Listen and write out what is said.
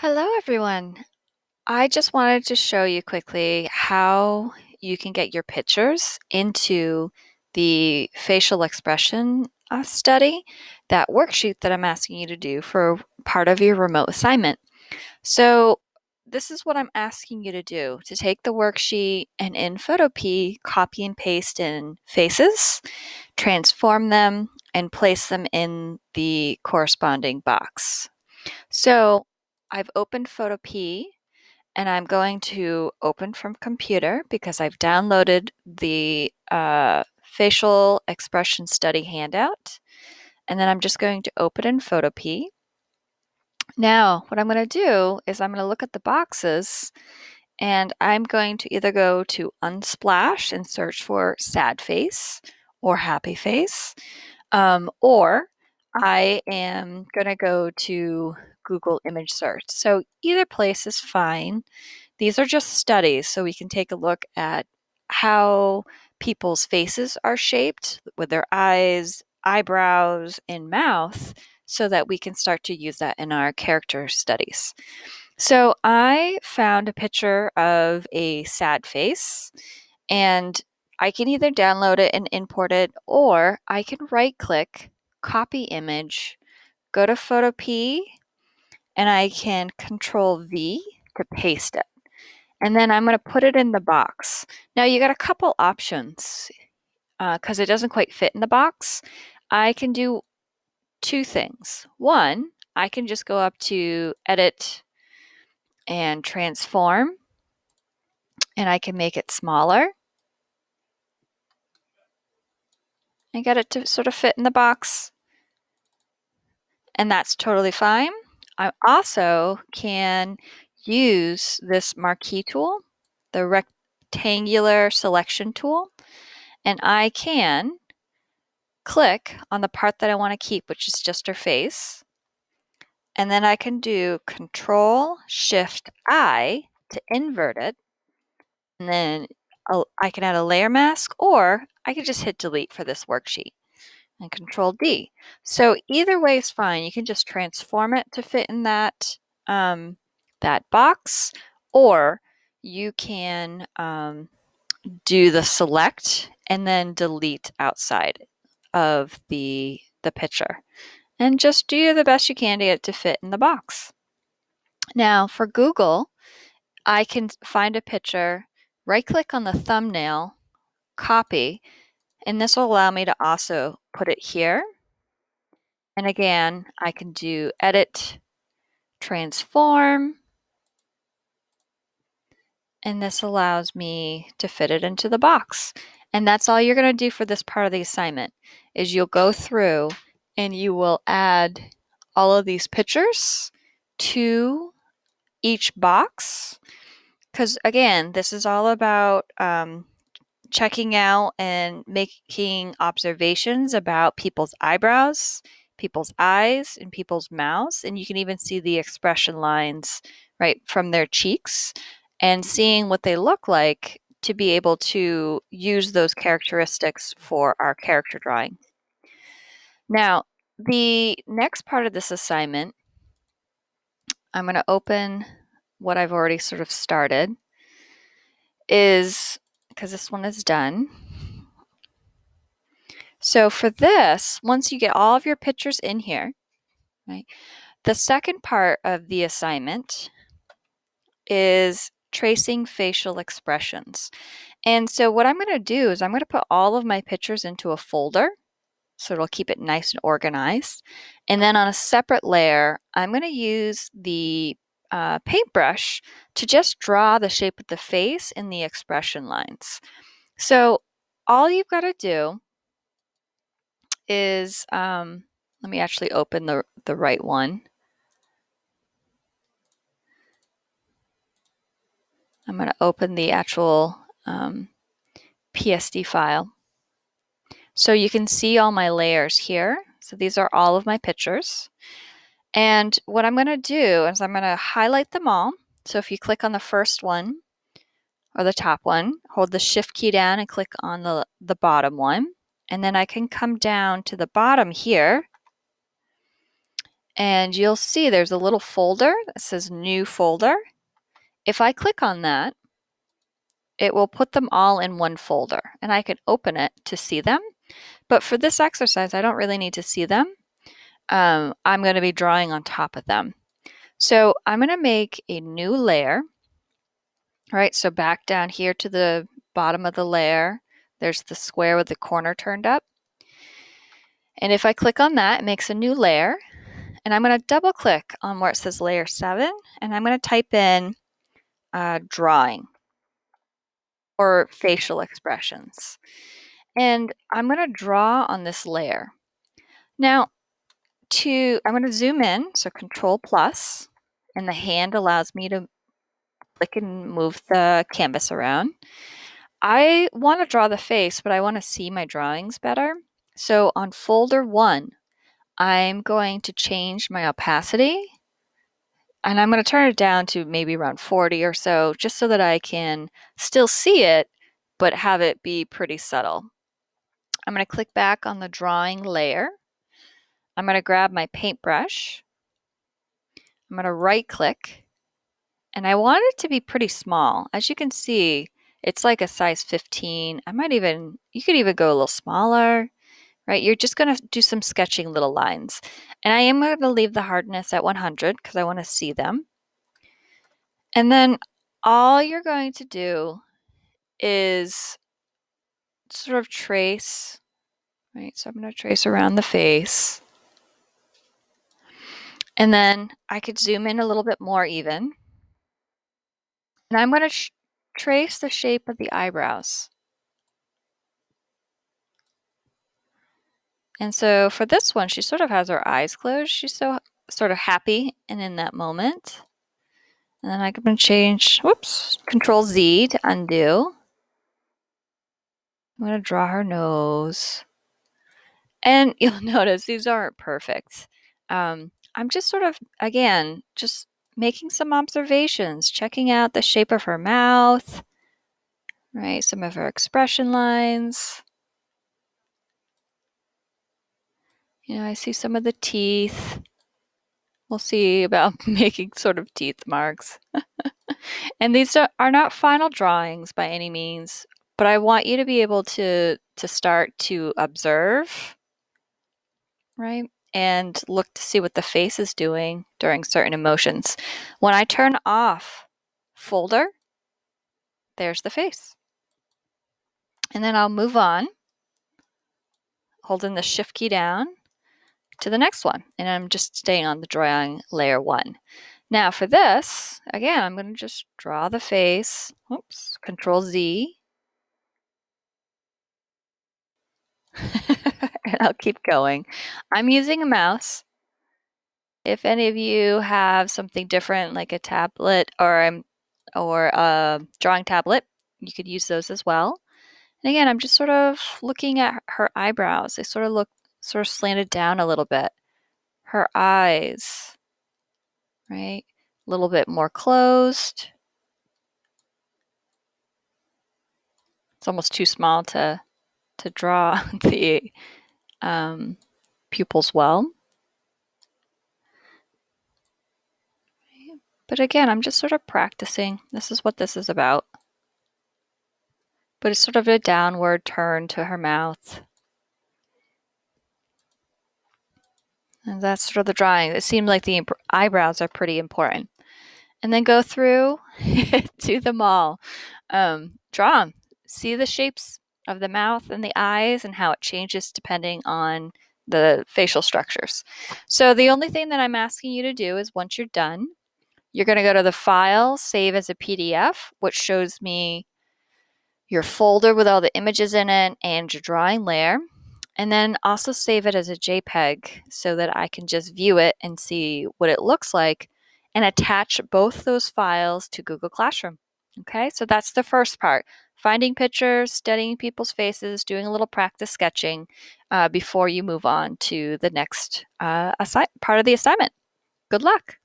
Hello, everyone. I just wanted to show you quickly how you can get your pictures into the facial expression study, that worksheet that I'm asking you to do for part of your remote assignment. So this is what I'm asking you to do, to take the worksheet and in Photopea, copy and paste in faces, transform them, and place them in the corresponding box. So I've opened Photopea and I'm going to open from computer because I've downloaded the facial expression study handout. And then I'm just going to open in Photopea. Now, what I'm going to do is I'm going to look at the boxes and I'm going to either go to Unsplash and search for sad face or happy face, or I am going to go to Google image search. So either place is fine. These are just studies, so we can take a look at how people's faces are shaped with their eyes, eyebrows, and mouth so that we can start to use that in our character studies. So I found a picture of a sad face, and I can either download it and import it, or I can right click, copy image, go to Photopea, and I can Control V to paste it. And then I'm going to put it in the box. Now you got a couple options because it doesn't quite fit in the box. I can do two things. One, I can just go up to Edit and Transform, and I can make it smaller and get it to sort of fit in the box. And that's totally fine. I also can use this marquee tool, the rectangular selection tool, and I can click on the part that I want to keep, which is just her face. And then I can do Control Shift I to invert it. And then I can add a layer mask, or I could just hit delete for this worksheet and Control D. So either way is fine. You can just transform it to fit in that box, or you can do the select and then delete outside of the picture. And just do the best you can to get it to fit in the box. Now for Google, I can find a picture, right click on the thumbnail, copy, and this will allow me to also put it here. And again, I can do edit, transform, and this allows me to fit it into the box. And that's all you're going to do for this part of the assignment, is you'll go through and you will add all of these pictures to each box. Because again, this is all about checking out and making observations about people's eyebrows, people's eyes, and people's mouths. And you can even see the expression lines right from their cheeks and seeing what they look like to be able to use those characteristics for our character drawing. Now, the next part of this assignment, I'm going to open what I've already sort of started, is because this one is done. So for this, once you get all of your pictures in here, right, the second part of the assignment is tracing facial expressions. And so what I'm going to do is I'm going to put all of my pictures into a folder, so it'll keep it nice and organized. And then on a separate layer, I'm going to use the paintbrush to just draw the shape of the face and the expression lines. So all you've got to do is, let me actually open the right one. I'm going to open the actual PSD file. So you can see all my layers here. So these are all of my pictures. And what I'm going to do is I'm going to highlight them all. So if you click on the first one or the top one, hold the Shift key down and click on the bottom one. And then I can come down to the bottom here And you'll see there's a little folder that says New Folder. If I click on that, it will put them all in one folder, and I can open it to see them. But for this exercise, I don't really need to see them. I'm going to be drawing on top of them. So I'm going to make a new layer. All right, so back down here to the bottom of the layer, there's the square with the corner turned up. And if I click on that, it makes a new layer. And I'm going to double click on where it says layer 7, and I'm going to type in drawing or facial expressions. And I'm going to draw on this layer. Now, I'm going to zoom in, so Control plus, and the hand allows me to click and move the canvas around. I want to draw the face, but I want to see my drawings better. So on folder 1, I'm going to change my opacity, and I'm going to turn it down to maybe around 40 or so, just so that I can still see it, but have it be pretty subtle. I'm going to click back on the drawing layer. I'm going to grab my paintbrush. I'm going to right click, and I want it to be pretty small. As you can see, it's like a size 15. You could even go a little smaller, right? You're just going to do some sketching little lines. And I am going to leave the hardness at 100 because I want to see them. And then all you're going to do is sort of trace, right? So I'm going to trace around the face. And then I could zoom in a little bit more even. And I'm going to trace the shape of the eyebrows. And so for this one, she sort of has her eyes closed. She's so sort of happy and in that moment. And then I can change, Control Z to undo. I'm going to draw her nose. And you'll notice these aren't perfect. I'm just sort of, again, just making some observations, checking out the shape of her mouth, right? Some of her expression lines. I see some of the teeth. We'll see about making sort of teeth marks. And these are not final drawings by any means, but I want you to be able to start to observe, right? And look to see what the face is doing during certain emotions. When I turn off folder, there's the face. And then I'll move on, holding the shift key down to the next one. And I'm just staying on the drawing layer 1. Now for this, again, I'm going to just draw the face. Control Z. And I'll keep going. I'm using a mouse. If any of you have something different like a tablet or a drawing tablet, you could use those as well. And again, I'm just sort of looking at her eyebrows. They sort of look slanted down a little bit. Her eyes, right? A little bit more closed. It's almost too small to draw the pupils well. But again, I'm just sort of practicing. This is what this is about. But it's sort of a downward turn to her mouth. And that's sort of the drawing. It seemed like the eyebrows are pretty important. And then go through, do them all. Draw them. See the shapes of the mouth and the eyes and how it changes depending on the facial structures. So the only thing that I'm asking you to do is once you're done, you're going to go to the file, save as a PDF, which shows me your folder with all the images in it and your drawing layer. And then also save it as a JPEG so that I can just view it and see what it looks like and attach both those files to Google Classroom. Okay, so that's the first part. Finding pictures, studying people's faces, doing a little practice sketching before you move on to the next part of the assignment. Good luck.